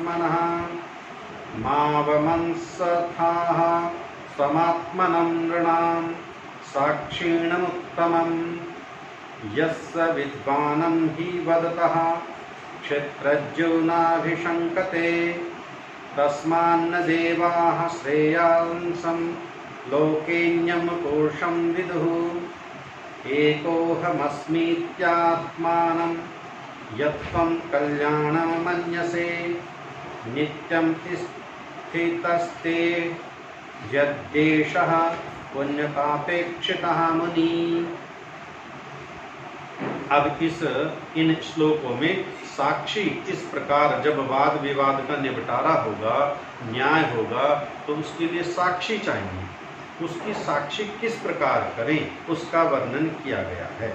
मनः मावमंसथाः स्वमात्मनं नृणां साक्षिणमुत्तमं यस्य विद्वानं हि वदतः क्षेत्रज्ञो नाभिशङ्कते तस्मान्न देवाः श्रेयांसं लोकेऽन्यं पुरुषं विदुः एकोऽहमस्मीत्यात्मानं यत्त्वं कल्याणं मन्यसे नित्यं स्थितस्ते यद्देशः पुण्यकापेक्षितः मुनि। अब इन श्लोकों में साक्षी किस प्रकार जब वाद विवाद का निपटारा होगा, न्याय होगा, तो उसके लिए साक्षी चाहिए। उसकी साक्षी किस प्रकार करें उसका वर्णन किया गया है।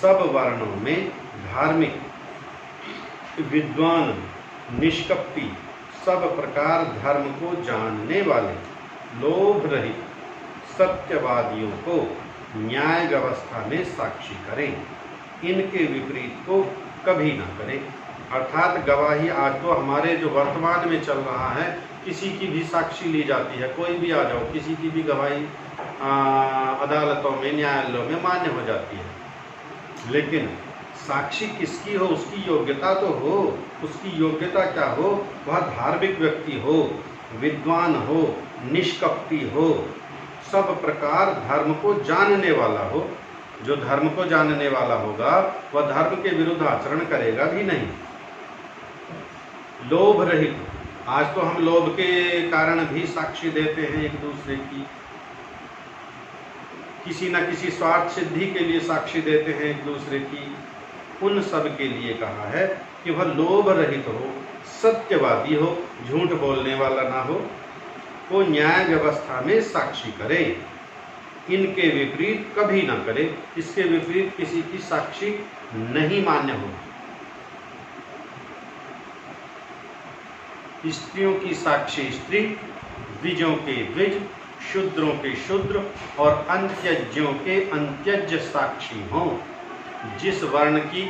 सब वर्णों में धार्मिक, विद्वान, निष्कपटी, सब प्रकार धर्म को जानने वाले, लोभ रहित सत्यवादियों को न्याय व्यवस्था में साक्षी करें। इनके विपरीत को कभी ना करें। अर्थात गवाही आज तो हमारे जो वर्तमान में चल रहा है, किसी की भी साक्षी ली जाती है, कोई भी आ जाओ, किसी की भी गवाही अदालतों में, न्यायालयों में मान्य हो जाती है। लेकिन साक्षी किसकी हो, उसकी योग्यता तो हो। उसकी योग्यता क्या हो? वह धार्मिक व्यक्ति हो, विद्वान हो, निष्कपटी हो, सब प्रकार धर्म को जानने वाला हो। जो धर्म को जानने वाला होगा वह धर्म के विरुद्ध आचरण करेगा भी नहीं। लोभ रहित, आज तो हम लोभ के कारण भी साक्षी देते हैं एक दूसरे की, किसी न किसी स्वार्थ सिद्धि के लिए साक्षी देते हैं एक दूसरे की। उन सब के लिए कहा है कि वह लोभ रहित हो, सत्यवादी हो, झूठ बोलने वाला ना हो, वो न्याय व्यवस्था में साक्षी करे। इनके विपरीत कभी ना करे। इसके विपरीत किसी की साक्षी नहीं मान्य होगी। स्त्रियों की साक्षी स्त्री, द्विजों के द्विज, शूद्रों के शूद्र और अंत्यज्ञों के अंत्यज्ञ साक्षी हों। जिस वर्ण की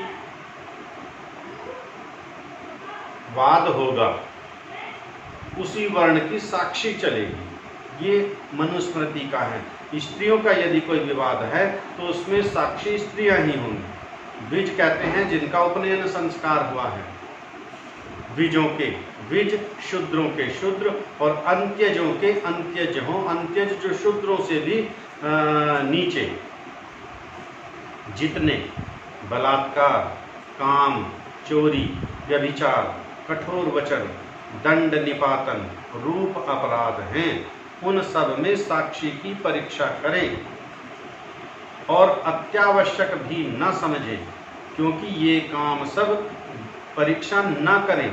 वाद होगा उसी वर्ण की साक्षी चलेगी। ये मनुस्मृति का है। स्त्रियों का यदि कोई विवाद है तो उसमें साक्षी स्त्रियां ही होंगी। द्विज कहते हैं जिनका उपनयन संस्कार हुआ है, द्विजों के द्विज, शूद्रों के शूद्र और अंत्यजों के अंत्यज हों। अंत्यज जो शूद्रों से भी नीचे, जितने बलात्कार, काम, चोरी, व्यभिचार, कठोर वचन, दंड निपातन रूप अपराध हैं, उन सब में साक्षी की परीक्षा करें और अत्यावश्यक भी न समझें, क्योंकि ये काम सब परीक्षा न करें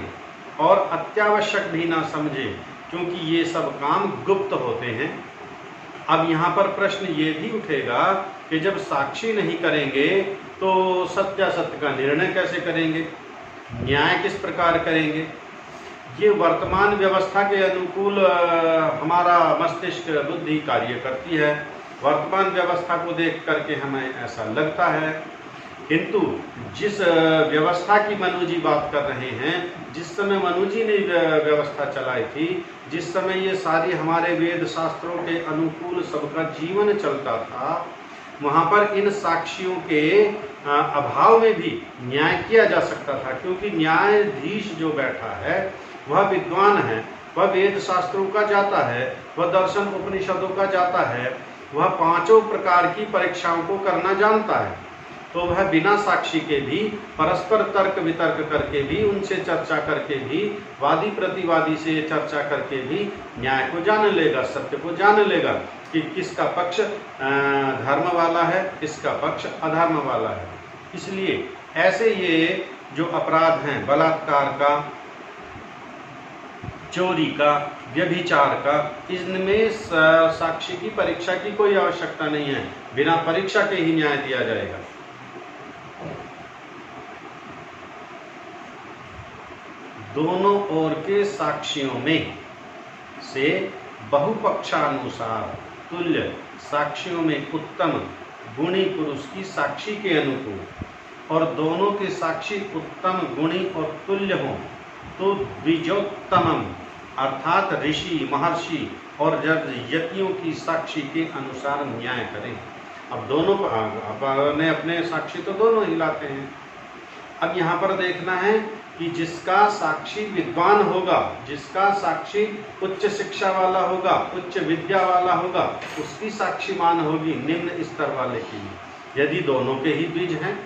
और अत्यावश्यक भी न समझें, क्योंकि ये सब काम गुप्त होते हैं। अब यहाँ पर प्रश्न ये भी उठेगा कि जब साक्षी नहीं करेंगे तो सत्यासत्य का निर्णय कैसे करेंगे, न्याय किस प्रकार करेंगे। ये वर्तमान व्यवस्था के अनुकूल हमारा मस्तिष्क बुद्धि कार्य करती है। वर्तमान व्यवस्था को देख करके हमें ऐसा लगता है, किंतु जिस व्यवस्था की मनु जी बात कर रहे हैं, जिस समय मनु जी ने व्यवस्था चलाई थी, जिस समय ये सारी हमारे वेद शास्त्रों के अनुकूल सबका जीवन चलता था, वहाँ पर इन साक्षियों के अभाव में भी न्याय किया जा सकता था। क्योंकि न्यायाधीश जो बैठा है वह विद्वान है, वह वेद शास्त्रों का जाता है, वह दर्शन उपनिषदों का जाता है, वह पांचों प्रकार की परीक्षाओं को करना जानता है। तो वह बिना साक्षी के भी परस्पर तर्क वितर्क करके भी, उनसे चर्चा करके भी, वादी प्रतिवादी से चर्चा करके भी न्याय को जान लेगा, सत्य को जान लेगा कि किसका पक्ष धर्म वाला है, किसका पक्ष अधर्म वाला है। इसलिए ऐसे ये जो अपराध हैं, बलात्कार का, चोरी का, व्यभिचार का, इनमें साक्षी की परीक्षा की कोई आवश्यकता नहीं है। बिना परीक्षा के ही न्याय दिया जाएगा। दोनों ओर के साक्षियों में से बहुपक्षानुसार तुल्य साक्षियों में उत्तम गुणी पुरुष की साक्षी के अनुकूल और दोनों के साक्षी उत्तम गुणी और तुल्य हों, तो द्विजोत्तमम अर्थात ऋषि, महर्षि और यतियों की साक्षी के अनुसार न्याय करें। अब दोनों अपने अपने साक्षी तो दोनों ही लाते हैं। अब यहाँ पर देखना है कि जिसका साक्षी विद्वान होगा, जिसका साक्षी उच्च शिक्षा वाला होगा, उच्च विद्या वाला होगा, उसकी साक्षी मान होगी निम्न स्तर वाले की। यदि दोनों के ही बीज हैं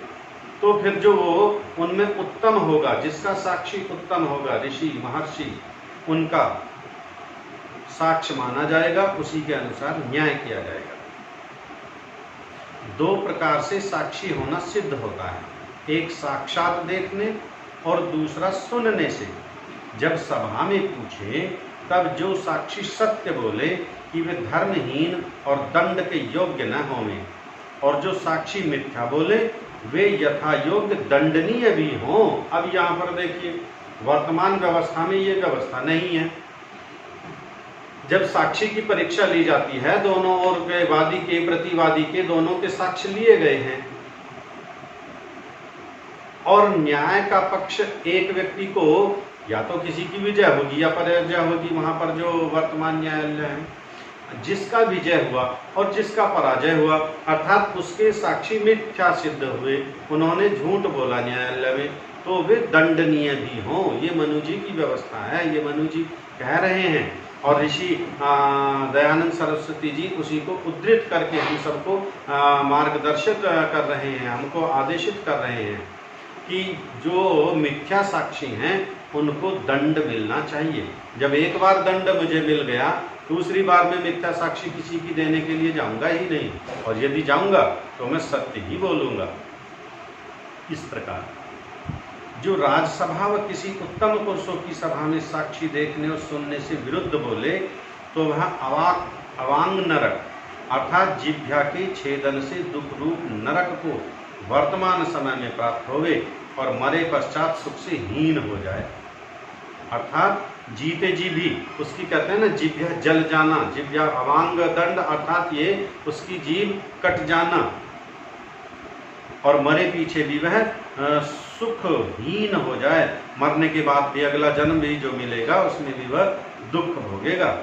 तो फिर जो वो उनमें उत्तम होगा, जिसका साक्षी उत्तम होगा, ऋषि महर्षि, उनका साक्ष्य माना जाएगा, उसी के अनुसार न्याय किया जाएगा। दो प्रकार से साक्षी होना सिद्ध होता है, एक साक्षात देखने और दूसरा सुनने से। जब सभा में पूछे तब जो साक्षी सत्य बोले कि वे धर्महीन और दंड के योग्य न होंगे, और जो साक्षी मिथ्या बोले वे यथा योग्य दंडनीय भी हों। अब यहाँ पर देखिए, वर्तमान व्यवस्था में ये व्यवस्था नहीं है। जब साक्षी की परीक्षा ली जाती है, दोनों ओर के वादी के प्रतिवादी के दोनों के साक्ष्य लिए गए हैं, और न्याय का पक्ष एक व्यक्ति को या तो किसी की विजय होगी या पराजय होगी, वहां पर जो वर्तमान न्यायालय है, जिसका विजय हुआ और जिसका पराजय हुआ, अर्थात उसके साक्षी मिथ्या सिद्ध हुए, उन्होंने झूठ बोला न्यायालय में, तो वे दंडनीय भी हों। ये मनु जी की व्यवस्था है, ये मनु जी कह रहे हैं, और ऋषि दयानंद सरस्वती जी उसी को उद्धृत करके हम सबको मार्गदर्शित कर रहे हैं, हमको आदेशित कर रहे हैं कि जो मिथ्या साक्षी हैं उनको दंड मिलना चाहिए। जब एक बार दंड मुझे मिल गया, दूसरी बार मैं मिथ्या साक्षी किसी की देने के लिए जाऊंगा ही नहीं, और यदि जाऊंगा तो मैं सत्य ही बोलूंगा। इस प्रकार जो राजसभा व किसी उत्तम पुरुषों की सभा में साक्षी देखने और सुनने से विरुद्ध बोले तो वह अवांग नरक अर्थात जिह्वा के छेदन से दुख रूप नरक को वर्तमान समय में प्राप्त होवे और मरे पश्चात सुख से हीन हो जाए। अर्थात जीते जी भी उसकी कहते हैं ना, जिह्वा जल जाना, जिह्वा अवांग दंड अर्थात ये उसकी जीभ कट जाना, और मरे पीछे भी वह सुखहीन हो जाए। मरने के बाद भी अगला जन्म भी जो मिलेगा उसमें भी वह दुख भोगेगा।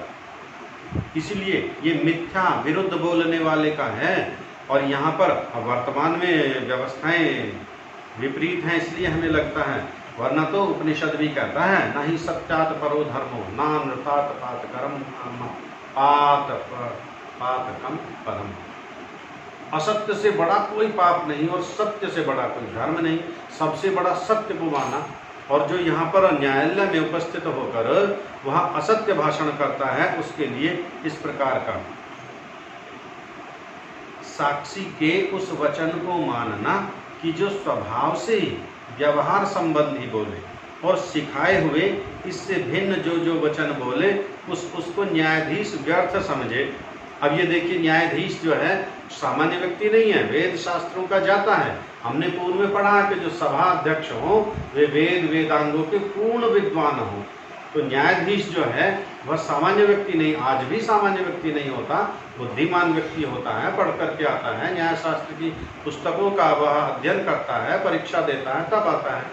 इसलिए ये मिथ्या विरुद्ध बोलने वाले का है, और यहाँ पर वर्तमान में व्यवस्थाएं विपरीत हैं, इसलिए हमें लगता है, वरना तो उपनिषद भी कहता है न ही सत्यात परो धर्मो नानृतात पातकरम पातकम परम। असत्य से बड़ा कोई पाप नहीं और सत्य से बड़ा कोई धर्म नहीं, सबसे बड़ा सत्य को माना। और जो यहाँ पर न्यायालय में उपस्थित होकर वह असत्य भाषण करता है उसके लिए इस प्रकार का साक्षी के उस वचन को मानना कि जो स्वभाव से व्यवहार संबंधी बोले और सिखाए हुए इससे भिन्न जो वचन बोले उसको न्यायाधीश व्यर्थ समझे। अब ये देखिए, न्यायाधीश जो है सामान्य व्यक्ति नहीं है, वेद शास्त्रों का जाता है। हमने पूर्व में पढ़ा कि जो सभा अध्यक्ष हो वे वेदांगों के पूर्ण विद्वान हो। तो न्यायाधीश जो है वह सामान्य व्यक्ति नहीं, आज भी सामान्य व्यक्ति नहीं होता, बुद्धिमान व्यक्ति होता है, पढ़ करके आता है, न्याय शास्त्र की पुस्तकों का वह अध्ययन करता है, परीक्षा देता है, तब आता है।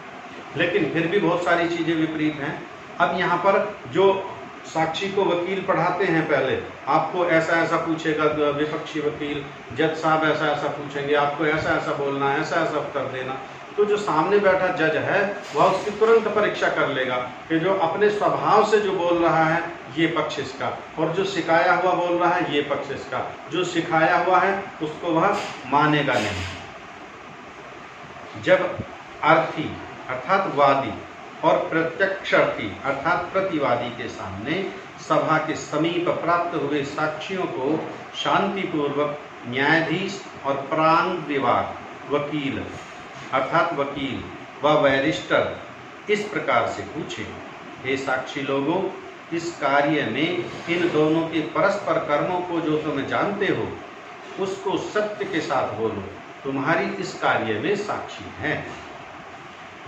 लेकिन फिर भी बहुत सारी चीजें विपरीत हैं। अब यहाँ पर जो साक्षी को वकील पढ़ाते हैं, पहले आपको ऐसा ऐसा पूछेगा विपक्षी वकील, जज साहब ऐसा ऐसा पूछेंगे, आपको ऐसा ऐसा बोलना है, ऐसा ऐसा उत्तर देना। तो जो सामने बैठा जज है वह उसकी तुरंत परीक्षा कर लेगा कि जो अपने स्वभाव से जो बोल रहा है ये पक्ष इसका, और जो सिखाया हुआ बोल रहा है ये पक्ष इसका। जो सिखाया हुआ है उसको वह मानेगा नहीं। जब अर्थी अर्थात वादी और प्रत्यक्षार्थी अर्थात प्रतिवादी के सामने सभा के समीप प्राप्त हुए साक्षियों को शांतिपूर्वक न्यायाधीश और प्रांग विभाग वकील अर्थात वकील व बैरिस्टर इस प्रकार से पूछे, हे साक्षी लोगों, इस कार्य में इन दोनों के परस्पर कर्मों को जो तुम जानते हो उसको सत्य के साथ बोलो, तुम्हारी इस कार्य में साक्षी है।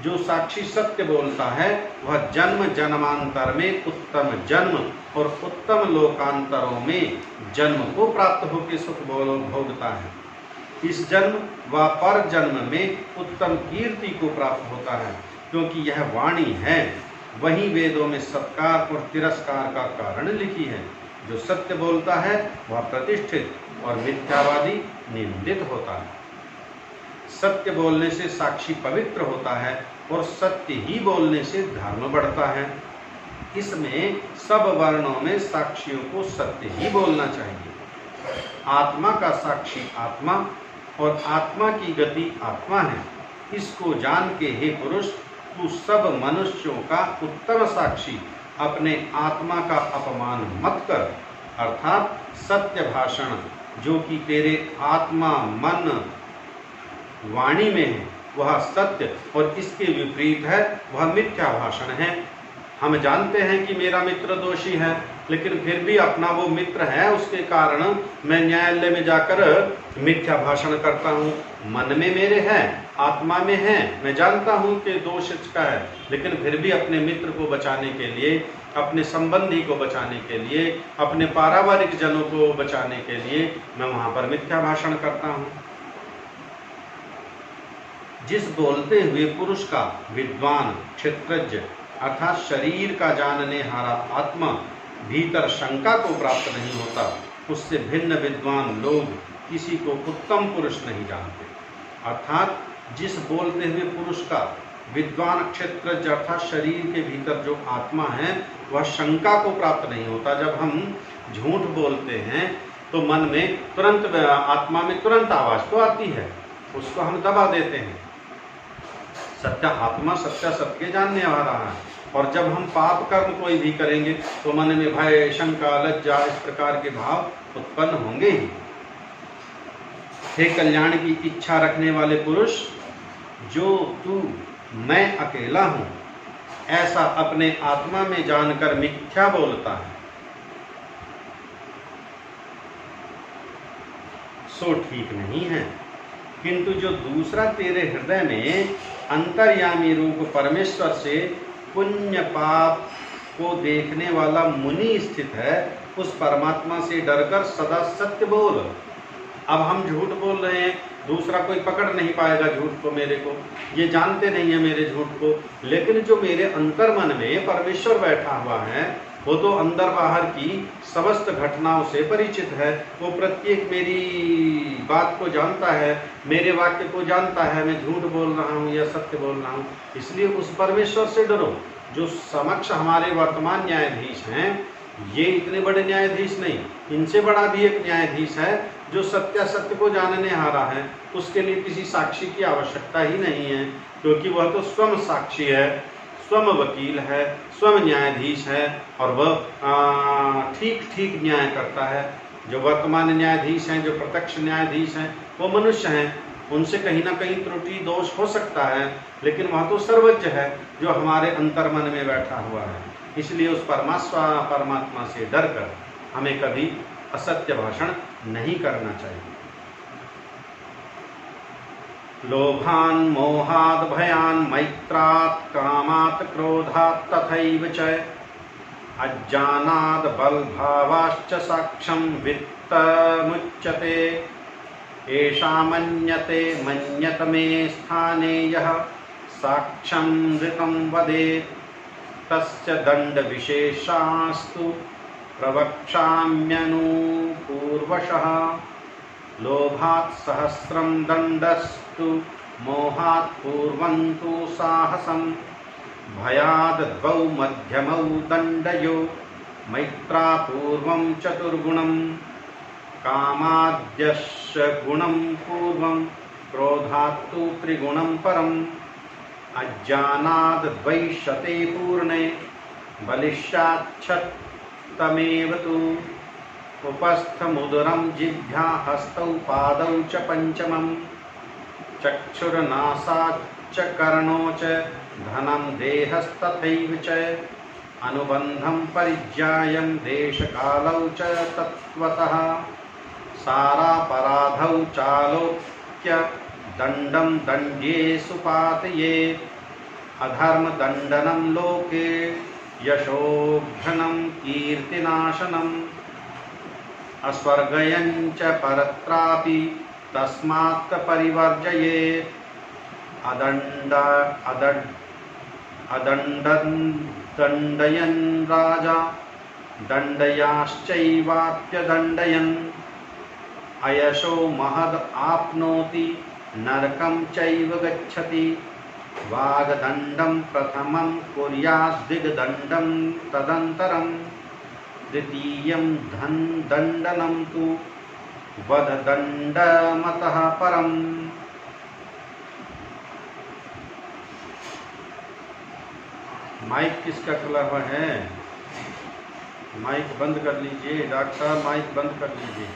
जो साक्षी सत्य बोलता है वह जन्म जन्मांतर में उत्तम जन्म और उत्तम लोकांतरों में जन्म को प्राप्त होकर सुख भोगता है। इस जन्म व पर जन्म में उत्तम कीर्ति को प्राप्त होता है, क्योंकि यह वाणी है वही वेदों में सत्कार और तिरस्कार का कारण लिखी है। जो सत्य बोलता है वह प्रतिष्ठित और मिथ्यावादी निंदित होता है। सत्य बोलने से साक्षी पवित्र होता है और सत्य ही बोलने से धर्म बढ़ता है। इसमें सब वर्णों में साक्षियों को सत्य ही बोलना चाहिए। आत्मा का साक्षी आत्मा और आत्मा की गति आत्मा है। इसको जान के हे पुरुष, तू सब मनुष्यों का उत्तम साक्षी अपने आत्मा का अपमान मत कर, अर्थात सत्य भाषण जो कि तेरे आत्मा मन वाणी में है वह सत्य और इसके विपरीत है वह मिथ्या भाषण है। हम जानते हैं कि मेरा मित्र दोषी है, लेकिन फिर भी अपना वो मित्र है उसके कारण मैं न्यायालय में जाकर मिथ्या भाषण करता हूँ। मन में मेरे है, आत्मा में है, मैं जानता हूँ कि दोष इसका है, लेकिन फिर भी अपने मित्र को बचाने के लिए, अपने संबंधी को बचाने के लिए, अपने पारिवारिक जनों को बचाने के लिए मैं वहाँ पर मिथ्या भाषण करता हूँ। जिस बोलते हुए पुरुष का विद्वान क्षेत्रज्ञ अर्थात शरीर का जानने हारा आत्मा भीतर शंका को प्राप्त नहीं होता, उससे भिन्न विद्वान लोग किसी को उत्तम पुरुष नहीं जानते। अर्थात जिस बोलते हुए पुरुष का विद्वान क्षेत्रज्ञ अर्थात शरीर के भीतर जो आत्मा है वह शंका को प्राप्त नहीं होता। जब हम झूठ बोलते हैं तो मन में तुरंत, आत्मा में तुरंत आवाज तो आती है, उसको हम दबा देते हैं। सत्य आत्मा सत्य सत्य जानने वाला है, और जब हम पाप कर्म कोई भी करेंगे तो मन में भय, शंका, लज्जा इस प्रकार के भाव उत्पन्न होंगे ही। हे कल्याण की इच्छा रखने वाले पुरुष, जो तू मैं अकेला हूं ऐसा अपने आत्मा में जानकर मिथ्या बोलता है सो ठीक नहीं है, किंतु जो दूसरा तेरे हृदय में अंतर्यामी रूप परमेश्वर से पुण्य पाप को देखने वाला मुनि स्थित है, उस परमात्मा से डरकर सदा सत्य बोल। अब हम झूठ बोल रहे हैं, दूसरा कोई पकड़ नहीं पाएगा झूठ को, मेरे को ये जानते नहीं है मेरे झूठ को, लेकिन जो मेरे अंतर मन में परमेश्वर बैठा हुआ है वो तो अंदर बाहर की समस्त घटनाओं से परिचित है। वो प्रत्येक मेरी बात को जानता है, मेरे वाक्य को जानता है, मैं झूठ बोल रहा हूँ या सत्य बोल रहा हूँ। इसलिए उस परमेश्वर से डरो जो समक्ष हमारे वर्तमान न्यायाधीश हैं। ये इतने बड़े न्यायाधीश नहीं, इनसे बड़ा भी एक न्यायाधीश है जो सत्यासत्य को जानने हारा है। उसके लिए किसी साक्षी की आवश्यकता ही नहीं है, क्योंकि वह तो स्वयं साक्षी है, स्वयं वकील है, स्वयं न्यायाधीश है, और वह ठीक ठीक न्याय करता है। जो वर्तमान न्यायाधीश हैं, जो प्रत्यक्ष न्यायाधीश हैं, वो मनुष्य हैं, उनसे कहीं ना कहीं त्रुटि दोष हो सकता है, लेकिन वह तो सर्वज्ञ है जो हमारे अंतर मन में बैठा हुआ है। इसलिए उस परमात्मा से डरकर हमें कभी असत्य भाषण नहीं करना चाहिए। लोभान मोहाद भयान मैत्रात कामात क्रोधात तथैव च अज्ञानाद बलभावाश्च साक्षम वित्तमुच्यते एषा मन्यते मन्यत मे स्थाने यः साक्षं ऋतं वदेत् तस्य दंड विशेषास्तु प्रवक्ष्याम्यनुपूर्वशः लोभात् सहस्रं दंडस्तु मोहात् पूर्वं तु साहसं भयाद् द्वौ मध्यमौ दंडयो मैत्रा पूर्वं चतुर्गुणं कामाद्यस्य गुणं पूर्वं क्रोधात् तु त्रिगुणं परम् अज्ञानाद् द्वैशते पूर्णे बलिष्याच्छत्तमेव तु उपस्थमुदरं जिह्वा हस्तौ पादौ च पंचमं चक्षुर्नासाच्च कर्णो च धनं देहस्तथैव च अनुबन्धं परिज्ञायं देशकालौ च तत्त्वतः सारापराधौ चालोक्य दंडं दंड्येषु पातयेत् अधर्म दंडनं लोके यशोघ्नं कीर्तिनाशनम् अस्वर्गयं च परत्रापि तस्मात् परिवर्जयेत् दंडयन् राजा दंडयाश्चैवाप्यदंडयन् अयशो महद आपनोति नरकं चैव गच्छति वागदंडं प्रथमं कुर्याद्दिग्दंडं तदंतरं द्वितीयं दंडनं तु वधदंडमतः परम्। माइक किसका खुला हुआ है? माइक बंद कर लीजिए डॉक्टर साहब, माइक बंद कर लीजिए।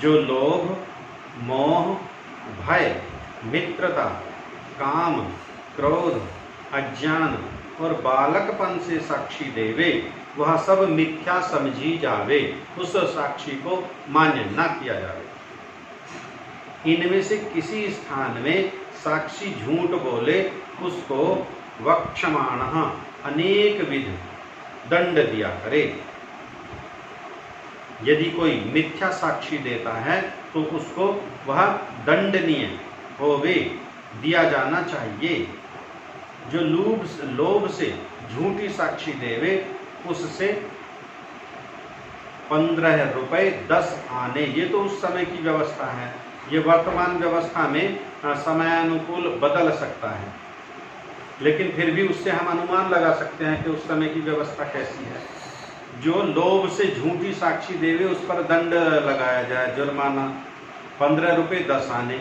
जो लोभ, मोह, भय, मित्रता, काम, क्रोध, अज्ञान और बालकपन से साक्षी देवे, वह सब मिथ्या समझी जावे, उस साक्षी को मान्य न किया जावे। इनमें से किसी स्थान में साक्षी झूठ बोले, उसको वक्षमाणः अनेक विध दंड दिया करे। यदि कोई मिथ्या साक्षी देता है तो उसको वह दंडनीय होवे, दिया जाना चाहिए। जो लोभ से झूठी साक्षी देवे, उससे 15 रुपए 10 आने। ये तो उस समय की व्यवस्था है, ये वर्तमान व्यवस्था में समयानुकूल बदल सकता है, लेकिन फिर भी उससे हम अनुमान लगा सकते हैं कि उस समय की व्यवस्था कैसी है। जो लोभ से झूठी साक्षी देवे, उस पर दंड लगाया जाए, जुर्माना 15 रुपए 10 आने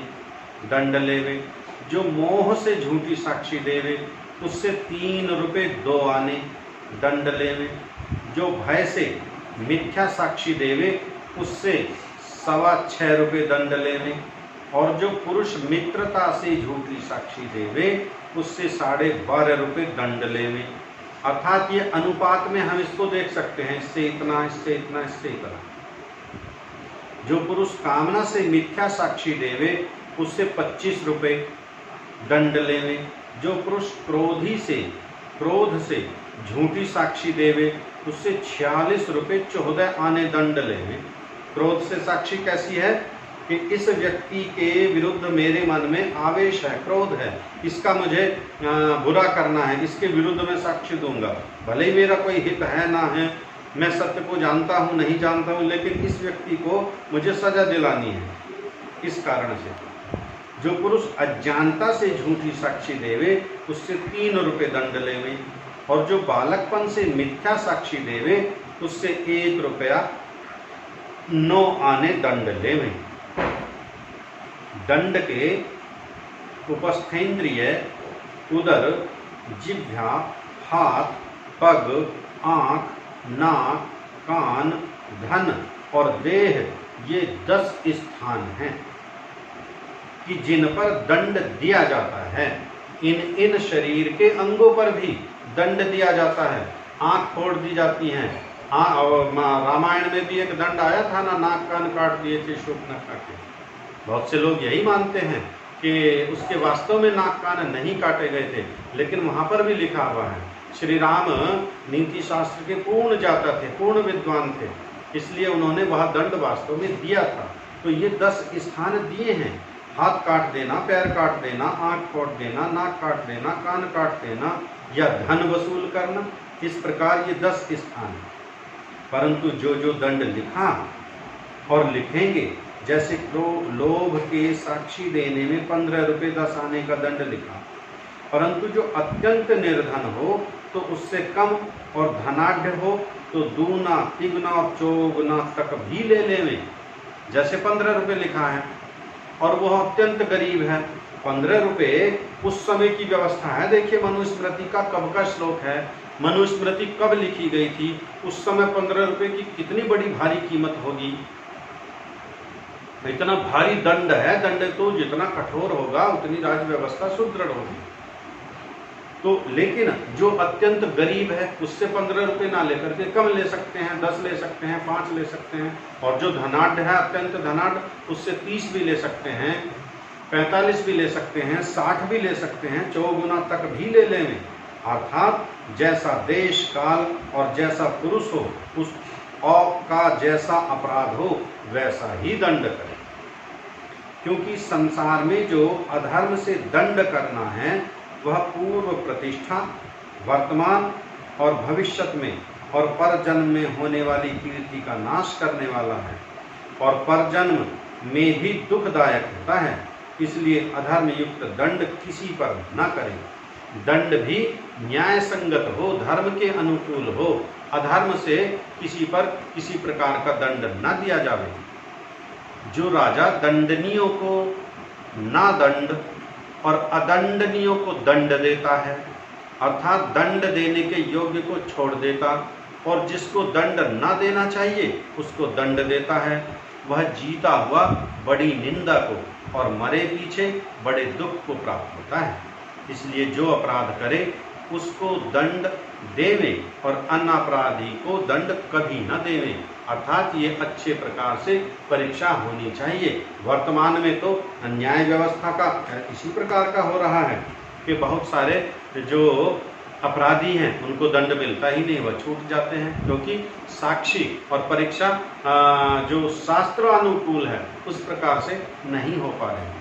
दंड लेवे। जो मोह से झूठी साक्षी देवे, उससे 3 रुपए 2 आने दंड लेवे। जो भय से मिथ्या साक्षी देवे, उससे 6.25 रुपए दंड लेवे। और जो पुरुष मित्रता से झूठी साक्षी देवे, उससे 12.5 रुपए दंड लेवे। अर्थात ये अनुपात में हम इसको देख सकते हैं, इससे इतना, इससे इतना, इससे इतना। जो पुरुष कामना से मिथ्या साक्षी देवे, उससे 25 रुपए दंड लेवे। जो पुरुष क्रोध से झूठी साक्षी देवे, उससे 46 रुपए 14 आने दंड लेवे। क्रोध से साक्षी कैसी है कि इस व्यक्ति के विरुद्ध मेरे मन में आवेश है, क्रोध है, इसका मुझे बुरा करना है, इसके विरुद्ध मैं साक्ष्य दूंगा। भले ही मेरा कोई हित है ना है, मैं सत्य को जानता हूँ नहीं जानता हूँ, लेकिन इस व्यक्ति को मुझे सजा दिलानी है। इस कारण से जो पुरुष अज्ञानता से झूठी साक्षी देवे, उससे 3 रुपए दंड लेवे। और जो बालकपन से मिथ्या साक्षी देवे, उससे 1 रुपया 9 आने दंड लेवे। दंड के उपस्थेंद्रिय उदर, जिह्वा, हाथ, पग, आँख, नाक, कान, धन और देह, ये 10 स्थान हैं कि जिन पर दंड दिया जाता है। इन शरीर के अंगों पर भी दंड दिया जाता है। आँख फोड़ दी जाती हैं। रामायण में भी एक दंड आया था ना, नाक कान काट दिए थे शूर्पणखा के। बहुत से लोग यही मानते हैं कि उसके वास्तव में नाक कान नहीं काटे गए थे, लेकिन वहाँ पर भी लिखा हुआ है। श्री राम नीति शास्त्र के पूर्ण जाता थे, पूर्ण विद्वान थे, इसलिए उन्होंने वह दंड वास्तव में दिया था। तो ये 10 स्थान दिए हैं। हाथ काट देना, पैर काट देना, आँख फोड़ देना, नाक काट देना, कान काट देना या धन वसूल करना, इस प्रकार ये 10 स्थान हैं। परंतु जो दंड लिखा और लिखेंगे, जैसे लोभ के साक्षी देने में 15 रुपए 10 आने का दंड लिखा, परंतु जो अत्यंत निर्धन हो तो उससे कम, और धनाढ़ हो तो दूना, तिगुना और चौगुना तक भी ले लेवे। जैसे 15 रुपए लिखा है और वह अत्यंत गरीब है, 15 रुपए उस समय की व्यवस्था है। देखिए मनुस्मृति का कब का श्लोक है, मनुस्मृति कब लिखी गई थी, उस समय 15 रुपए की कितनी बड़ी भारी कीमत होगी। इतना भारी दंड है, दंड तो जितना कठोर होगा उतनी राज्य व्यवस्था सुदृढ़ होगी। तो लेकिन जो अत्यंत गरीब है, उससे 15 रुपए ना लेकर के कम ले सकते हैं, 10 ले सकते हैं, 5 ले सकते हैं। और जो धनाढ़ है, अत्यंत धनाढ़, उससे 30 भी ले सकते हैं, 45 भी ले सकते हैं, 60 भी ले सकते हैं, 4 गुना तक भी ले लेंगे। अर्थात जैसा देश काल और जैसा पुरुष हो, उस का जैसा अपराध हो वैसा ही दंड करे। क्योंकि संसार में जो अधर्म से दंड करना है वह पूर्व प्रतिष्ठा, वर्तमान और भविष्यत में और परजन्म में होने वाली कीर्ति का नाश करने वाला है और परजन्म में भी दुखदायक होता है। इसलिए अधर्म युक्त दंड किसी पर न करें। दंड भी न्याय संगत हो, धर्म के अनुकूल हो। अधर्म से किसी पर किसी प्रकार का दंड न दिया जावे। जो राजा दंडनीयों को ना दंड और अदंडनीयों को दंड देता है, अर्थात दंड देने के योग्य को छोड़ देता और जिसको दंड न देना चाहिए उसको दंड देता है, वह जीता हुआ बड़ी निंदा को और मरे पीछे बड़े दुख को प्राप्त होता है। इसलिए जो अपराध करे उसको दंड देवे और अनापराधी को दंड कभी न देवे। अर्थात ये अच्छे प्रकार से परीक्षा होनी चाहिए। वर्तमान में तो न्याय व्यवस्था का इसी प्रकार का हो रहा है कि बहुत सारे जो अपराधी हैं उनको दंड मिलता ही नहीं, वह छूट जाते हैं, क्योंकि साक्षी और परीक्षा जो शास्त्रानुकूल है उस प्रकार से नहीं हो पा रहे हैं।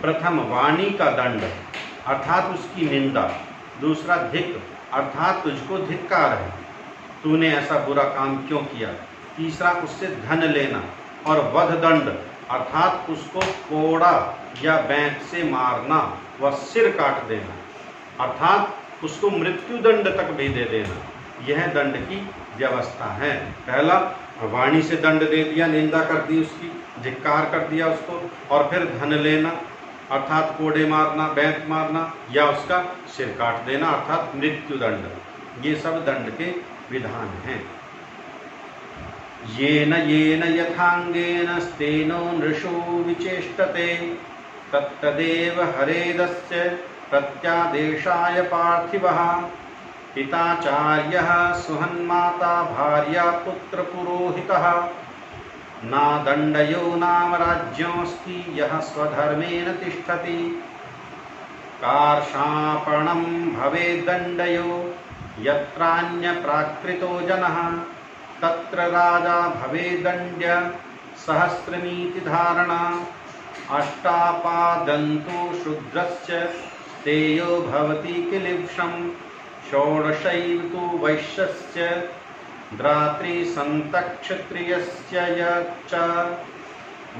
प्रथम वाणी का दंड अर्थात उसकी निंदा, दूसरा धिक अर्थात तुझको धिक्कार है, तूने ऐसा बुरा काम क्यों किया, तीसरा उससे धन लेना और वध दंड अर्थात उसको कोड़ा या बैंत से मारना व सिर काट देना, अर्थात उसको मृत्यु दंड तक भी दे देना। यह दंड की व्यवस्था है। पहला वाणी से दंड दे दिया, निंदा कर दी उसकी, धिक्कार कर दिया उसको, और फिर धन लेना अर्थात कोड़े मारना, बैंत मारना या उसका सिर काट देना अर्थात मृत्यु दंड। ये सब दंड के विधान हैं। येन येन यथांगेन स्तेनो नृषो विचेष्टते तत्तदेव हरेदस्य प्रत्यादेशाय पार्थिवः। पिताचार्यः सुहन्माता भार्या पुत्र पुरोहितः ना दंडयो नाम राज्योऽस्ति यः स्वधर्मेण तिष्ठति। कार्षापणं भवेत् दंडयो यत्रान्य प्राकृतो जनः तत्र राजा भवेत् दंड्य सहस्रमीति धारणा। अष्टापादन्तु शूद्रस्य तेयो भवति किलिप्षं षोडशैव तु वैश्यस्य द्रात्री संतक्षत्रियस्य च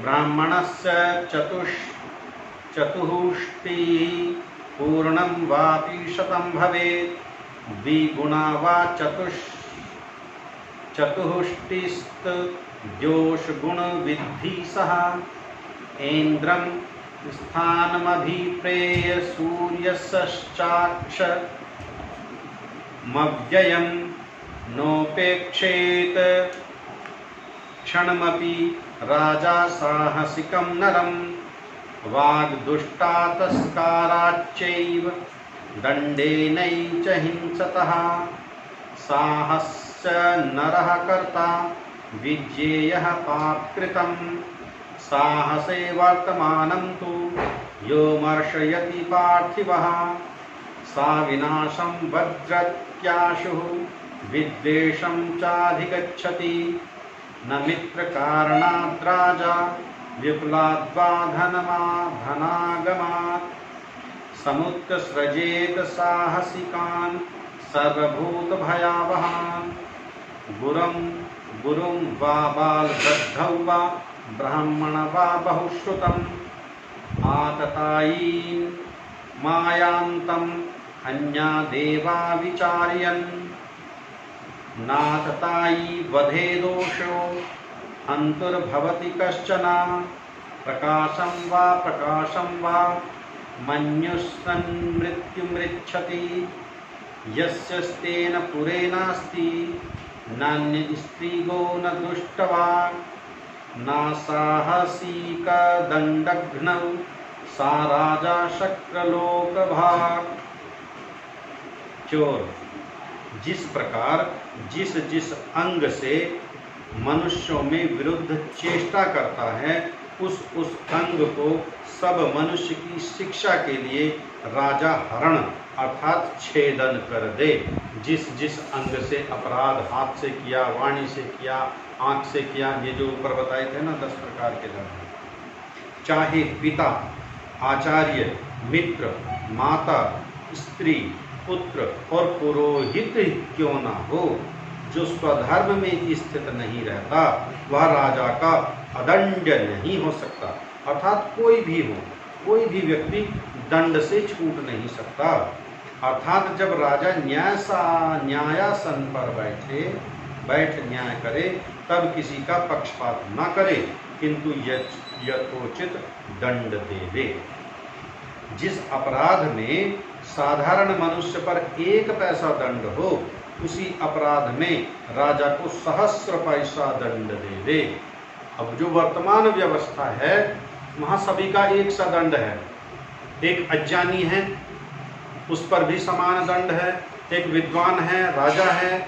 ब्राह्मणस्य चतुष्टिः पूर्णं वापि शतं भवेत्। द्विगुणा वा चतुष्टिस्त द्योषगुण विद्धि सह। ऐन्द्रं स्थानमभिप्रेय सूर्यश्चाक्ष मव्ययं नोपेक्षेत क्षणमपि राजा साहसिकं नरं। वाग्दुष्टा तस्काराच्चैव दण्डेनैव च हिंसतः। साहस्य नरः कर्ता विज्ञेयः पापकृतं। साहसे वर्तमानं तु यो मर्शयति पार्थिवः। सा विनाशं वज्रत्याशुः विद्वेषं चाधिगच्छति। न मित्रकारणाद् राजा विपुलाद्वा धनागमात्। समुत्सृजेत साहसिकान् सर्वभूतभयावहान्। गुरुं वा बालवृद्धौ वा ब्राह्मण वा बहुश्रुतम्। आततायीन् मायान्तं अन्या देवा विचार्यन्। नाततायी वधे दोषो हन्तुर्भवति कश्चन। प्रकाशं वा मन्युस्सन् मृत्युमृच्छति। यस्य स्तेन पुरे नास्ति नान्यस्त्रीगो न दुष्टवान्। न साहसिकदण्डघ्नौ सा राजा शक्रलोकभाक्। चोर जिस प्रकार जिस अंग से मनुष्यों में विरुद्ध चेष्टा करता है उस अंग को सब मनुष्य की शिक्षा के लिए राजा हरण अर्थात छेदन कर दे। जिस अंग से अपराध हाथ से किया, वाणी से किया, आंख से किया, ये जो ऊपर बताए थे ना 10 प्रकार के धर्म, चाहे पिता आचार्य, मित्र, माता, स्त्री, पुत्र और पुरोहित क्यों न हो, जो स्वधर्म में स्थित नहीं रहता वह राजा का अदंड्य नहीं हो सकता। अर्थात कोई भी हो, कोई भी व्यक्ति दंड से छूट नहीं सकता। अर्थात जब राजा न्यायासन पर बैठ न्याय करे तब किसी का पक्षपात न करे, किंतु यथोचित दंड देवे। जिस अपराध में साधारण मनुष्य पर 1 पैसा दंड हो, उसी अपराध में राजा को सहस्र पैसा दंड देवे। अब जो वर्तमान व्यवस्था है वहाँ सभी का एक सा दंड है। एक अज्ञानी है उस पर भी समान दंड है, एक विद्वान है, राजा है,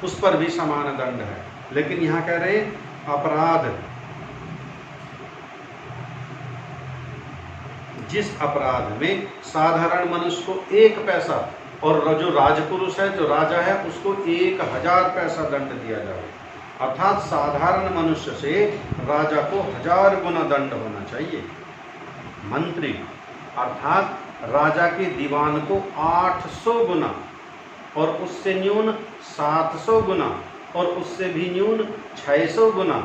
उस पर भी समान दंड है। लेकिन यहाँ कह रहे अपराध, जिस अपराध में साधारण मनुष्य को 1 पैसा और जो राजपुरुष है, जो राजा है, उसको 1000 पैसा दंड दिया जाए। अर्थात साधारण मनुष्य से राजा को 1000 गुना दंड होना चाहिए। मंत्री अर्थात राजा के दीवान को 800 गुना और उससे न्यून 700 गुना और उससे भी न्यून 600 गुना।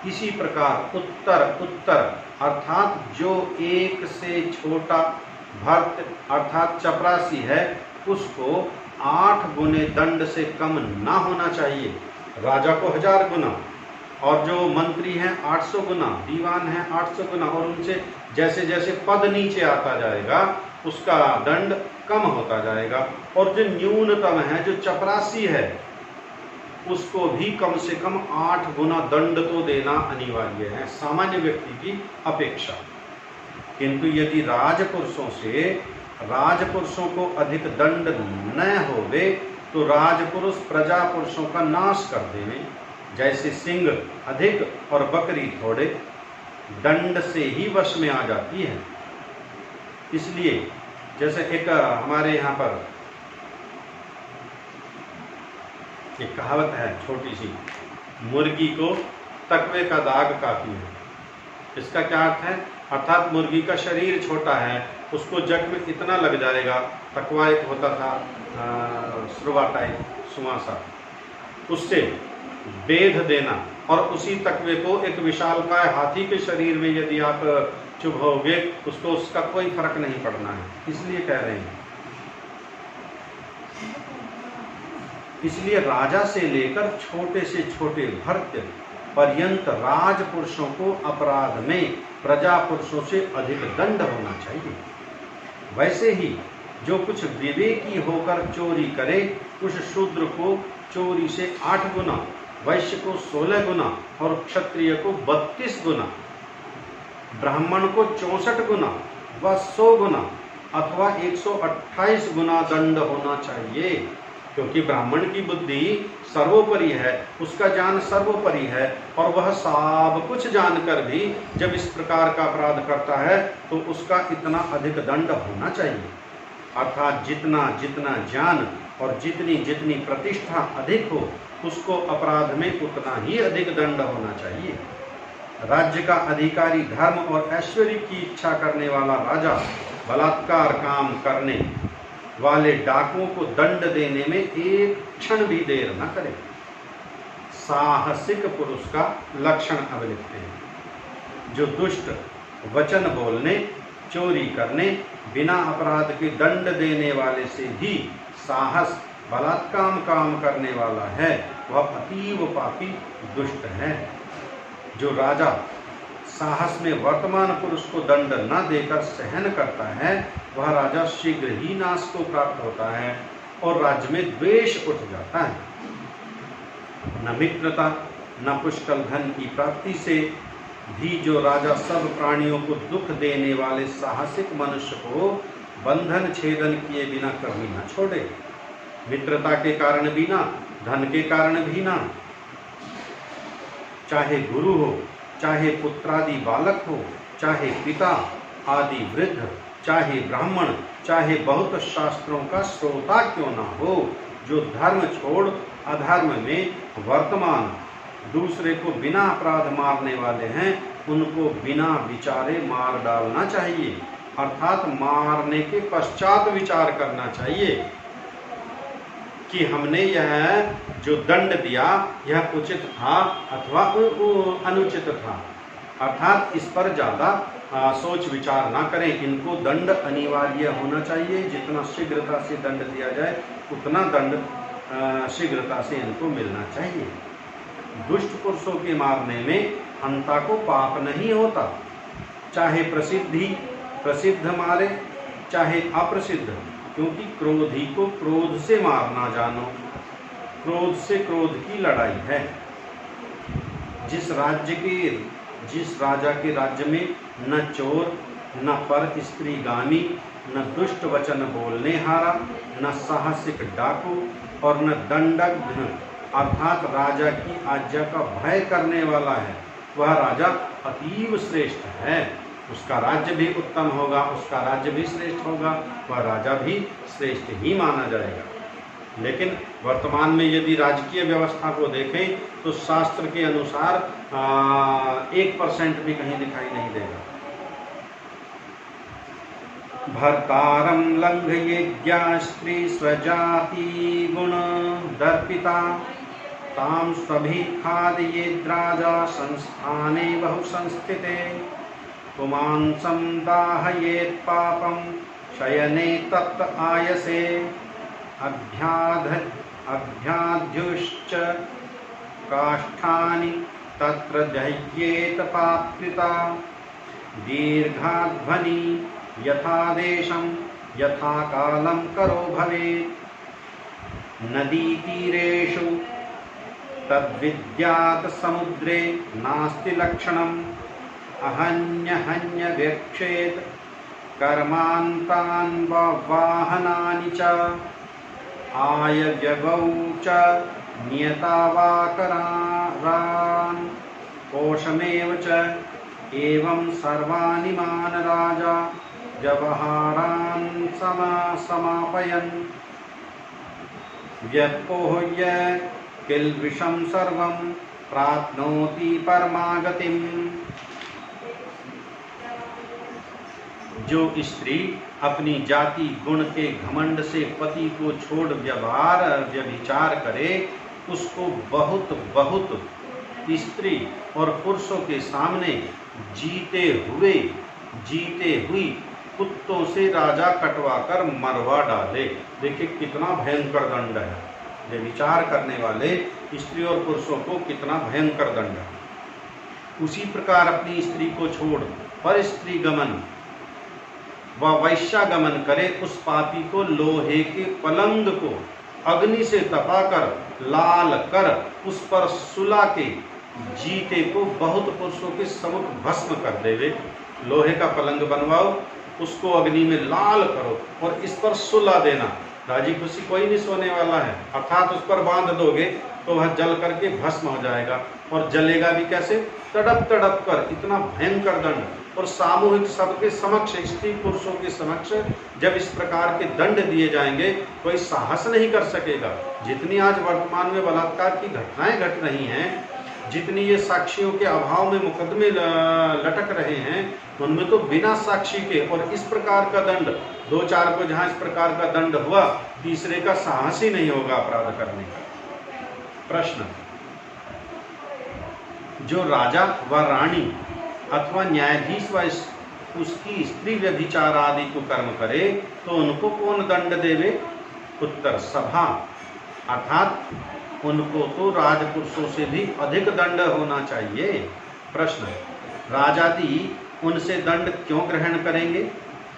इसी प्रकार उत्तर अर्थात जो 1 से छोटा भर्त अर्थात चपरासी है उसको 8 गुने दंड से कम ना होना चाहिए। राजा को 1000 गुना और जो मंत्री हैं 800 गुना, दीवान हैं 800 गुना, और उनसे जैसे जैसे पद नीचे आता जाएगा उसका दंड कम होता जाएगा। और जो न्यूनतम है, जो चपरासी है, उसको भी कम से कम 8 गुना दंड तो देना अनिवार्य है सामान्य व्यक्ति की अपेक्षा। किंतु यदि राजपुरुषों को अधिक दंड न होवे तो राजपुरुष प्रजा पुरुषों का नाश कर देवे। जैसे सिंह अधिक और बकरी थोड़े, दंड से ही वश में आ जाती है। इसलिए जैसे एक हमारे यहाँ पर एक कहावत है छोटी सी, मुर्गी को तकवे का दाग काफी है। इसका क्या अर्थ है? अर्थात मुर्गी का शरीर छोटा है, उसको जख्म इतना लग जाएगा, तकवा एक होता था सुरवा टाइप सुआसा, उससे बेध देना और उसी तकवे को एक विशालकाय हाथी के शरीर में यदि आप चुभोगे उसको उसका कोई फर्क नहीं पड़ना है। इसलिए कह रहे हैं, इसलिए राजा से लेकर छोटे से छोटे भृत्य पर्यंत राजपुरुषों को अपराध में प्रजा पुरुषों से अधिक दंड होना चाहिए। वैसे ही जो कुछ विवेकी होकर चोरी करे, उस शूद्र को चोरी से 8 गुना, वैश्य को 16 गुना और क्षत्रिय को 32 गुना, ब्राह्मण को 64 गुना व 100 गुना अथवा 128 गुना दंड होना चाहिए। क्योंकि ब्राह्मण की बुद्धि सर्वोपरि है, उसका ज्ञान सर्वोपरि है, और वह सब कुछ जानकर भी जब इस प्रकार का अपराध करता है तो उसका इतना अधिक दंड होना चाहिए। अर्थात जितना जितना ज्ञान और जितनी जितनी प्रतिष्ठा अधिक हो, उसको अपराध में उतना ही अधिक दंड होना चाहिए। राज्य का अधिकारी धर्म और ऐश्वर्य की इच्छा करने वाला राजा बलात्कार काम करने वाले डाकुओं को दंड देने में एक क्षण भी देर न करे। साहसिक पुरुष का लक्षण अब लिखते हैं। जो दुष्ट वचन बोलने, चोरी करने, बिना अपराध के दंड देने वाले से भी साहस बलात्कार काम करने वाला है, वह अतीव पापी दुष्ट है। जो राजा साहस में वर्तमान पुरुष को दंड न देकर सहन करता है, वह राजा शीघ्र ही नाश को प्राप्त होता है और राज्य में द्वेष उठ जाता है। न मित्रता न पुष्कल धन की प्राप्ति से भी जो राजा सब प्राणियों को दुख देने वाले साहसिक मनुष्य को बंधन छेदन किए बिना कभी न छोड़े। मित्रता के कारण भी ना, धन के कारण भी ना, चाहे गुरु हो, चाहे पुत्रादि बालक हो, चाहे पिता आदि वृद्ध, चाहे ब्राह्मण, चाहे बहुत शास्त्रों का श्रोता क्यों ना हो, जो धर्म छोड़ अधर्म में वर्तमान दूसरे को बिना अपराध मारने वाले हैं, उनको बिना विचारे मार डालना चाहिए। अर्थात मारने के पश्चात विचार करना चाहिए कि हमने यह जो दंड दिया यह उचित था अथवा अनुचित था। अर्थात इस पर ज़्यादा सोच विचार ना करें। इनको दंड अनिवार्य होना चाहिए, जितना शीघ्रता से दंड दिया जाए उतना दंड शीघ्रता से इनको मिलना चाहिए। दुष्ट पुरुषों के मारने में हंता को पाप नहीं होता, चाहे प्रसिद्ध मारे चाहे अप्रसिद्ध, क्योंकि क्रोधी को क्रोध से मारना जानो, क्रोध से क्रोध की लड़ाई है। जिस राजा के राज्य में न चोर न पर स्त्रीगामी न दुष्ट वचन बोलने हारा न साहसिक डाकू और न दंडघ्न अर्थात राजा की आज्ञा का भय करने वाला है, वह राजा अतीव श्रेष्ठ है। उसका राज्य भी उत्तम होगा, उसका राज्य भी श्रेष्ठ होगा, वह राजा भी श्रेष्ठ ही माना जाएगा। लेकिन वर्तमान में यदि राजकीय व्यवस्था को देखें तो शास्त्र के अनुसार 1% भी कहीं दिखाई नहीं देगा। भर्तारं लंघयेद्या स्त्री स्वजाति गुण दर्पिता तां स्वभिखादयेद्राजा संस्थाने बहु संस्थिते पुमांसं दाहयेत् पापं शयने तप्त आयसे अभ्याद्युश्च काष्ठानि तत्र दह्येत पाप्युता दीर्घाध्वनि यथादेशं यथा कालं करो भवेत् नदीतीरेषु तद्विद्यात् समुद्रे नास्ति लक्षणम् अहन्य व्यक्षेत कर्मान्तान् वाहनानि च आयव्यवौ च नियतावाकरान् कोशमेव च एवं सर्वाणि मान राजा व्यवहारान् समापयन् व्यपोह्य किल्बिषं सर्वं प्राप्नोति परमागतिम्। जो स्त्री अपनी जाति गुण के घमंड से पति को छोड़ व्यभिचार करे, उसको बहुत बहुत स्त्री और पुरुषों के सामने जीते हुई कुत्तों से राजा कटवाकर मरवा डाले। देखिए कितना भयंकर दंड है। व्यभिचार करने वाले स्त्री और पुरुषों को कितना भयंकर दंड है। उसी प्रकार अपनी स्त्री को छोड़ पर स्त्री गमन व वैश्यागमन करे, उस पापी को लोहे के पलंग को अग्नि से तपाकर लाल कर उस पर सुला के जीते को बहुत पुरुषों के समुख भस्म कर देवे। लोहे का पलंग बनवाओ, उसको अग्नि में लाल करो और इस पर सुला देना। राजी खुशी कोई नहीं सोने वाला है, अर्थात उस पर बांध दोगे तो वह जल करके भस्म हो जाएगा। और जलेगा भी कैसे? तड़प तड़प कर। इतना भयंकर दंड। और सामूहिक सबके समक्ष, स्त्री पुरुषों के समक्ष जब इस प्रकार के दंड दिए जाएंगे कोई साहस नहीं कर सकेगा। जितनी आज वर्तमान में बलात्कार की घटनाएं घट रही हैं, जितनी ये साक्षियों के अभाव में मुकदमे लटक रहे हैं, उनमें तो बिना साक्षी के और इस प्रकार का दंड, 2-4 को जहां इस प्रकार का दंड हुआ, तीसरे का साहस ही नहीं होगा अपराध करने का। प्रश्न, जो राजा व रानी अथवा न्यायाधीश व उसकी स्त्री व्यभिचार आदि को कर्म करे तो उनको कौन दंड देवे? उत्तर, सभा। अर्थात उनको तो राजपुरुषों से भी अधिक दंड होना चाहिए। प्रश्न, राजादि उनसे दंड क्यों ग्रहण करेंगे?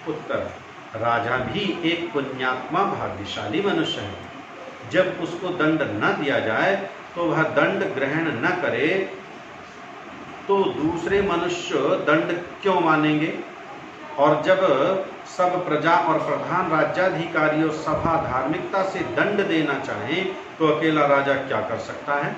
उत्तर, राजा भी एक पुण्यात्मा भाग्यशाली मनुष्य है। जब उसको दंड न दिया जाए तो वह दंड ग्रहण न करे तो दूसरे मनुष्य दंड क्यों मानेंगे? और जब सब प्रजा और प्रधान राज्याधिकारियों सभा धार्मिकता से दंड देना चाहें तो अकेला राजा क्या कर सकता है?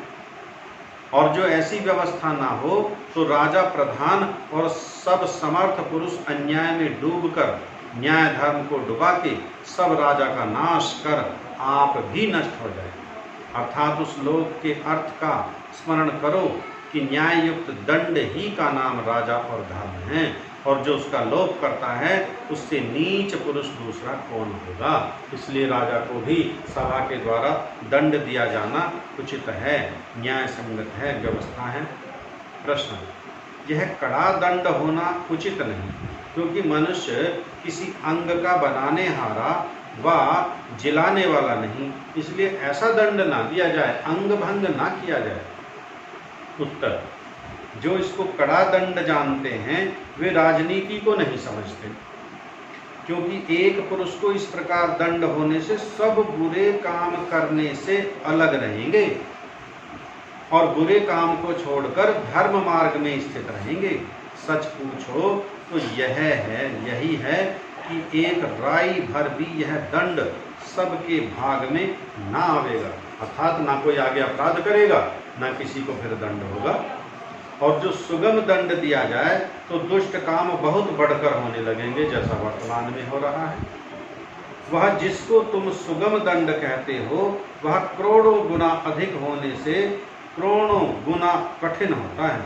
और जो ऐसी व्यवस्था ना हो तो राजा प्रधान और सब समर्थ पुरुष अन्याय में डूबकर न्याय धर्म को डुबा के सब राजा का नाश कर आप भी नष्ट हो जाए। अर्थात उस श्लोक के अर्थ का स्मरण करो कि न्याय युक्त दंड ही का नाम राजा और धर्म है। और जो उसका लोप करता है उससे नीच पुरुष दूसरा कौन होगा। इसलिए राजा को भी सभा के द्वारा दंड दिया जाना उचित है, न्याय संगत है, व्यवस्था है। प्रश्न, यह कड़ा दंड होना उचित नहीं, क्योंकि मनुष्य किसी अंग का बनाने हारा व जिलाने वाला नहीं, इसलिए ऐसा दंड ना दिया जाए, अंग भंग ना किया जाए। उत्तर, जो इसको कड़ा दंड जानते हैं वे राजनीति को नहीं समझते, क्योंकि एक पुरुष को इस प्रकार दंड होने से सब बुरे काम करने से अलग रहेंगे और बुरे काम को छोड़कर धर्म मार्ग में स्थित रहेंगे। सच पूछो तो यही है कि एक राई भर भी यह दंड सबके भाग में ना आवेगा, अर्थात ना कोई आगे अपराध करेगा ना किसी को फिर दंड होगा। और जो सुगम दंड दिया जाए तो दुष्ट काम बहुत बढ़कर होने लगेंगे, जैसा वर्तमान में हो रहा है। वह जिसको तुम सुगम दंड कहते हो वह करोड़ों गुना अधिक होने से करोड़ों गुना कठिन होता है,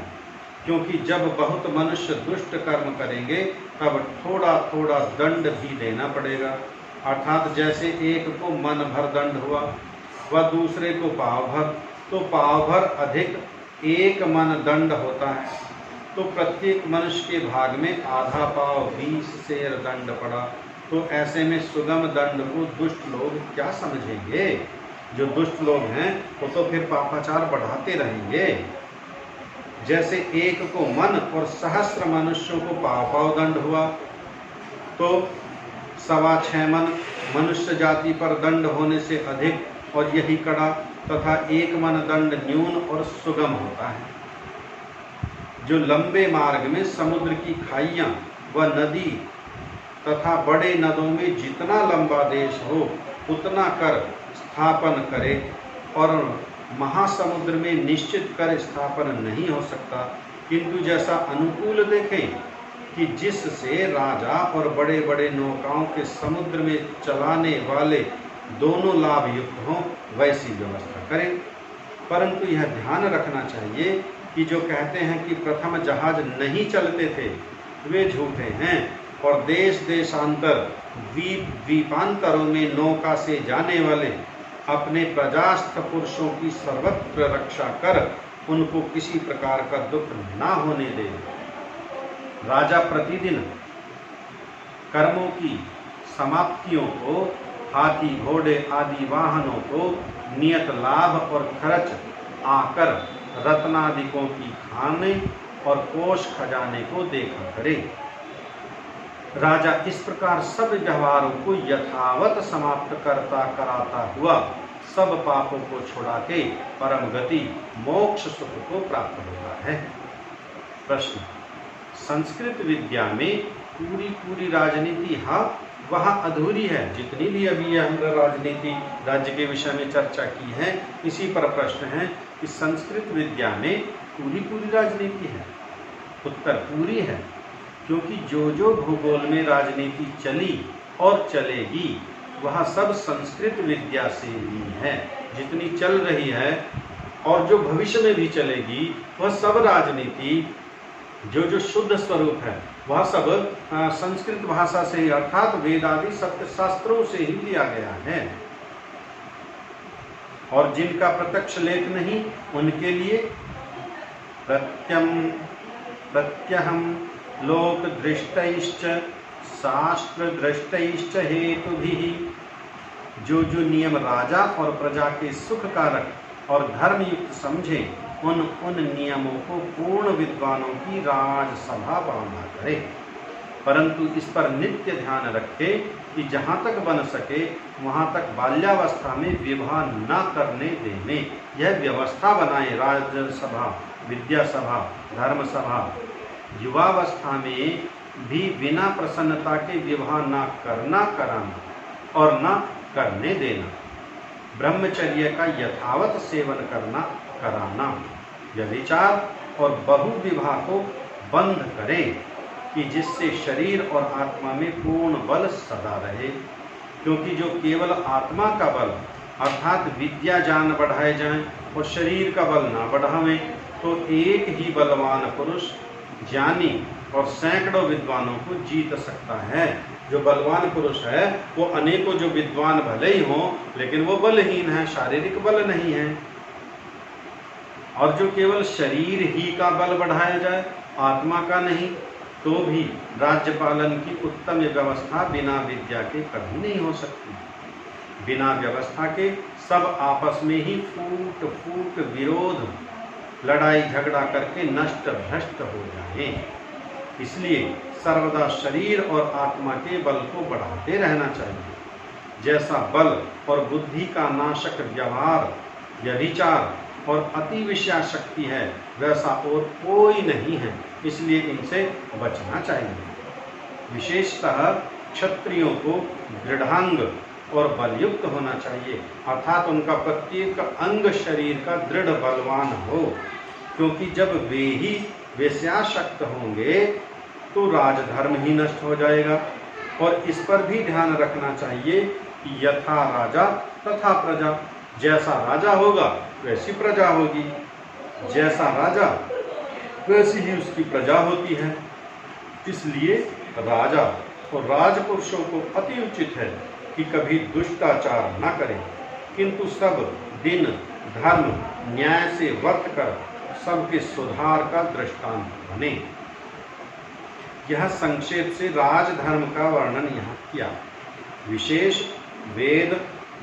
क्योंकि जब बहुत मनुष्य दुष्ट कर्म करेंगे तब थोड़ा थोड़ा दंड भी देना पड़ेगा। अर्थात जैसे एक को मन भर दंड हुआ व दूसरे को पाव भर, तो पाव भर अधिक एक मन दंड होता है, तो प्रत्येक मनुष्य के भाग में आधा पाव 20 सेर दंड पड़ा। तो ऐसे में सुगम दंड को दुष्ट लोग क्या समझेंगे? जो दुष्ट लोग हैं वो तो फिर पापाचार बढ़ाते रहेंगे। जैसे एक को मन और सहस्र मनुष्यों को पाव पाव दंड हुआ, तो 6.25 मन मनुष्य जाति पर दंड होने से अधिक और यही कड़ा, तथा 1 मन दंड न्यून और सुगम होता है। जो लंबे मार्ग में समुद्र की खाइयां व नदी तथा बड़े नदों में जितना लंबा देश हो उतना कर स्थापन करे और महासमुद्र में निश्चित कर स्थापन नहीं हो सकता, किंतु जैसा अनुकूल देखें कि जिससे राजा और बड़े बड़े नौकाओं के समुद्र में चलाने वाले दोनों लाभ युक्त हों, वैसी व्यवस्था करें। परंतु यह ध्यान रखना चाहिए कि जो कहते हैं कि प्रथम जहाज नहीं चलते थे वे झूठे हैं, और देश देशांतर द्वीप द्वीपांतरों में नौका से जाने वाले अपने प्रजास्थ पुरुषों की सर्वत्र रक्षा कर उनको किसी प्रकार का दुख ना होने दे। राजा प्रतिदिन कर्मों की समाप्तियों को हाथी घोड़े आदि वाहनों को नियत लाभ और खर्च आकर रत्नादिकों की खाने और कोष खजाने को देखा करे। राजा इस प्रकार सब व्यवहारों को यथावत समाप्त करता कराता हुआ सब पापों को छुड़ा के परम गति मोक्ष सुख को प्राप्त होता है। प्रश्न, संस्कृत विद्या में पूरी राजनीति वह अधूरी है। जितनी भी अभी हमने राजनीति राज्य के विषय में चर्चा की है, इसी पर प्रश्न है कि संस्कृत विद्या में पूरी राजनीति है। उत्तर, पूरी है, क्योंकि जो भूगोल में राजनीति चली और चलेगी वह सब संस्कृत विद्या से ही है। जितनी चल रही है और जो भविष्य में भी चलेगी वह सब राजनीति जो शुद्ध स्वरूप है वह सब संस्कृत भाषा से ही, अर्थात वेदादि सत्य शास्त्रों से ही लिया गया है। और जिनका प्रत्यक्ष लेख नहीं उनके लिए प्रत्यहम लोक दृष्टैश्च शास्त्र दृष्टैश्च हेतुभिः, जो नियम राजा और प्रजा के सुख कारक और धर्मयुक्त समझे उन नियमों को पूर्ण विद्वानों की राजसभा बांधा करे, परंतु इस पर नित्य ध्यान रखे कि जहाँ तक बन सके वहाँ तक बाल्यावस्था में विवाह न करने देने यह व्यवस्था बनाए। राजसभा, विद्यासभा, धर्मसभा, युवावस्था में भी बिना प्रसन्नता के विवाह न करना कराना और न करने देना, ब्रह्मचर्य का यथावत सेवन करना कराना, व्यभिचार और बहु विवाह को बंद करें कि जिससे शरीर और आत्मा में पूर्ण बल सदा रहे। क्योंकि जो केवल आत्मा का बल अर्थात विद्या ज्ञान बढ़ाए जाएं और शरीर का बल ना बढ़ावें, तो एक ही बलवान पुरुष ज्ञानी और सैकड़ों विद्वानों को जीत सकता है। जो बलवान पुरुष है वो अनेकों जो विद्वान भले ही हों, लेकिन वो बलहीन है, शारीरिक बल नहीं है। और जो केवल शरीर ही का बल बढ़ाया जाए, आत्मा का नहीं, तो भी राज्य पालन की उत्तम व्यवस्था बिना विद्या के कभी नहीं हो सकती। बिना व्यवस्था के सब आपस में ही फूट फूट विरोध, लड़ाई झगड़ा करके नष्ट भ्रष्ट हो जाएं। इसलिए सर्वदा शरीर और आत्मा के बल को बढ़ाते रहना चाहिए। जैसा बल और बुद्धि का नाशक व्यवहार या विचार और अति विषया शक्ति है, वैसा और कोई नहीं है, इसलिए इनसे बचना चाहिए। विशेषतः क्षत्रियों को दृढ़ांग और बलयुक्त होना चाहिए, अर्थात उनका प्रत्येक अंग शरीर का दृढ़ बलवान हो, क्योंकि जब वे ही वेश्याशक्त होंगे तो राजधर्म ही नष्ट हो जाएगा। और इस पर भी ध्यान रखना चाहिए कि यथा राजा तथा प्रजा, जैसा राजा होगा वैसी प्रजा होगी, जैसा राजा वैसी ही उसकी प्रजा होती है। इसलिए राजा और राजपुरुषों को अति उचित है कि कभी दुष्टाचार न करें, किंतु सब दिन धर्म न्याय से वर्त कर सबके सुधार का दृष्टांत बने। यह संक्षेप से राजधर्म का वर्णन यहाँ किया। विशेष वेद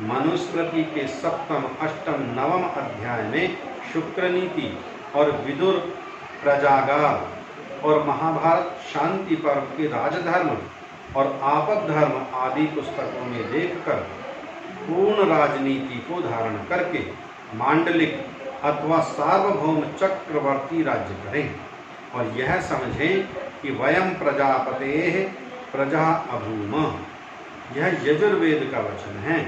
मनुस्मृति के सप्तम अष्टम नवम अध्याय में शुक्र नीति और विदुर प्रजागार और महाभारत शांति पर्व के राजधर्म और आपद धर्म आदि पुस्तकों में देखकर पूर्ण राजनीति को धारण करके मांडलिक अथवा सार्वभौम चक्रवर्ती राज्य करें, और यह समझें कि वयम प्रजापतेः प्रजा अभूम। यह यजुर्वेद का वचन है।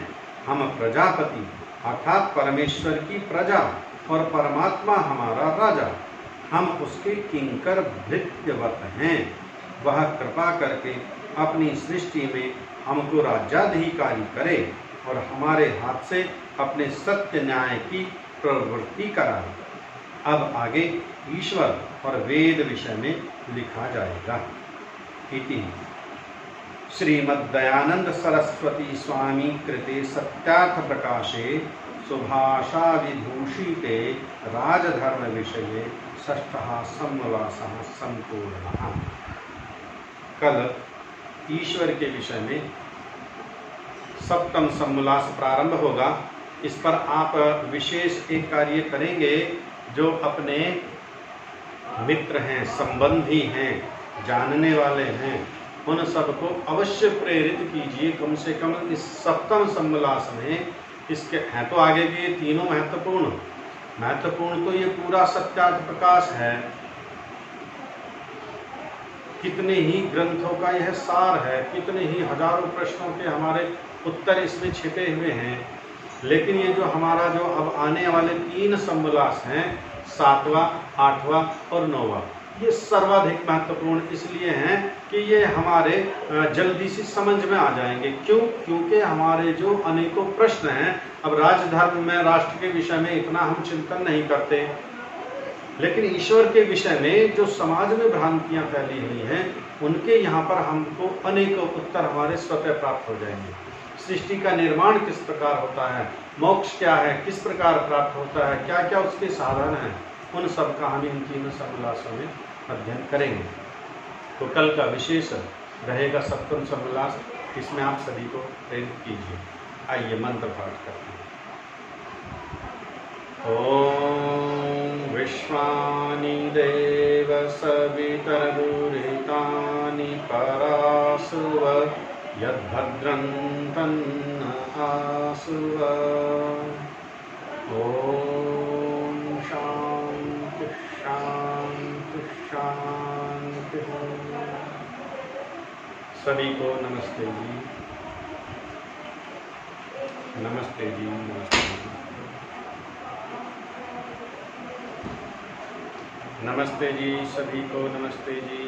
हम प्रजापति अर्थात परमेश्वर की प्रजा और परमात्मा हमारा राजा, हम उसके किंकर भृत्यवत हैं। वह कृपा करके अपनी सृष्टि में हमको राज्याधिकारी करे और हमारे हाथ से अपने सत्य न्याय की प्रवृत्ति कराए। अब आगे ईश्वर और वेद विषय में लिखा जाएगा। इति श्रीमद्दयानंद सरस्वती स्वामी कृते सत्यार्थ प्रकाशे सुभाषा विभूषिते राजधर्म विषये षष्ठः सम्मलासः संपूर्णः। कल ईश्वर के विषय में सप्तम सम्मलास प्रारंभ होगा। इस पर आप विशेष एक कार्य करेंगे। जो अपने मित्र हैं, संबंधी हैं, जानने वाले हैं, उन सबको अवश्य प्रेरित कीजिए। कम से कम इस सप्तम सम्मलास में इसके हैं तो आगे भी ये तीनों महत्वपूर्ण तो ये पूरा सत्यार्थ प्रकाश है। कितने ही ग्रंथों का यह सार है, कितने ही हजारों प्रश्नों के हमारे उत्तर इसमें छिपे हुए हैं। लेकिन ये जो हमारा जो अब आने वाले 3 सम्मलास हैं, 7वां, 8वां और 9वां, ये सर्वाधिक महत्वपूर्ण इसलिए हैं कि ये हमारे जल्दी से समझ में आ जाएंगे। क्यों? क्योंकि हमारे जो अनेकों प्रश्न हैं, अब राजधर्म में, राष्ट्र के विषय में इतना हम चिंतन नहीं करते, लेकिन ईश्वर के विषय में जो समाज में भ्रांतियां फैली हुई हैं, उनके यहाँ पर हमको अनेकों उत्तर हमारे स्वतः प्राप्त हो जाएंगे। सृष्टि का निर्माण किस प्रकार होता है, मोक्ष क्या है, किस प्रकार प्राप्त होता है, क्या क्या उसके साधन हैं, उन सब का हम इन 3 सम्मलासों में अध्ययन करेंगे। तो कल का विशेष रहेगा सप्तम सम्मलास। इसमें आप सभी को प्रेरित कीजिए। आइए मंत्र पाठ करते हैं। ओम विश्वानि देव सवितर्गुरितानि परासुव यद्भद्रं तन्न आसुव। ओम शांति शांति शांति। सभी को नमस्ते जी, नमस्ते जी, नमस्ते जी, नमस्ते जी, सभी को नमस्ते जी।